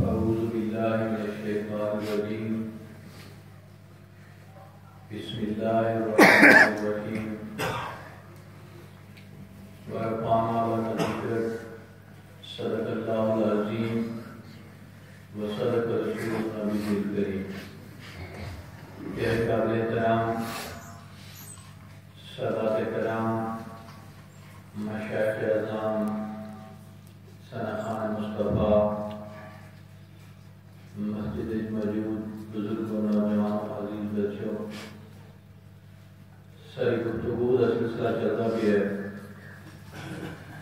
اعوذ باللہ من الشیطان الرجیم بسم اللہ الرحمن الرحیم ورفعنا ونذكر صدق اللہ العظیم وصدق رسول النبی الکریم۔ قابل احترام سادات کرام، مشائخ اعظام، ثناخان مصطفیٰ، مسجد موجود بزرگوں، نوجوان، عزیز بچوں، ساری گفتگو کا سلسلہ چلتا بھی ہے۔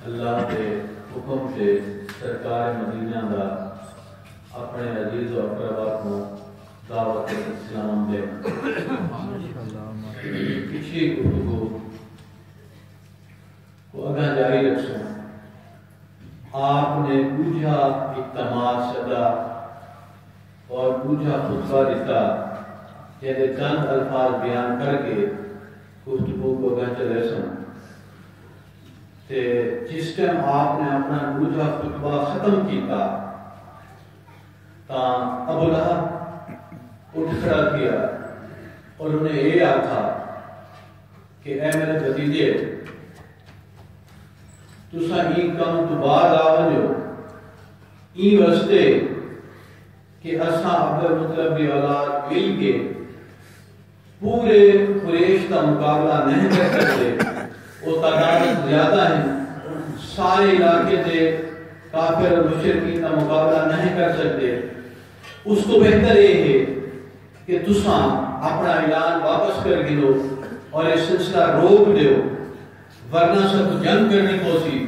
اللہ کے حکم سے سرکار مدینہ کا اپنے عزیز و اقربا کو دعوت اسلام دے۔ پچھلی گفتگو کو اگاں جاری رکھوں۔ آپ نے بوجھا اجتماع سدا اور بوجھا خطبہ دیتا، جیسے چند الفاظ بیان کر کے گفتگو کو اگاں چلے سن۔ جس ٹائم آپ نے اپنا بوجھا خطبہ ختم کیتا تاں ابو لہب اٹھ کھڑا کیا اور انہیں یہ آکھا کہ اے میرے بھتیجے، تساں این کام تو بعد آوجو این واسطے کہ اساں عبد المطلب دی اولاد مل کے پورے قریش کا مقابلہ نہیں کر سکتے، وہ تعداد زیادہ ہیں، سارے علاقے سے کافر اور مشرکین کا مقابلہ نہیں کر سکتے۔ اس کو بہتر یہ ہے کہ تساں اپنا اعلان واپس کر گنو اور اس سلسلہ روک دیو، ورنہ سب جنگ کرنی پوسی۔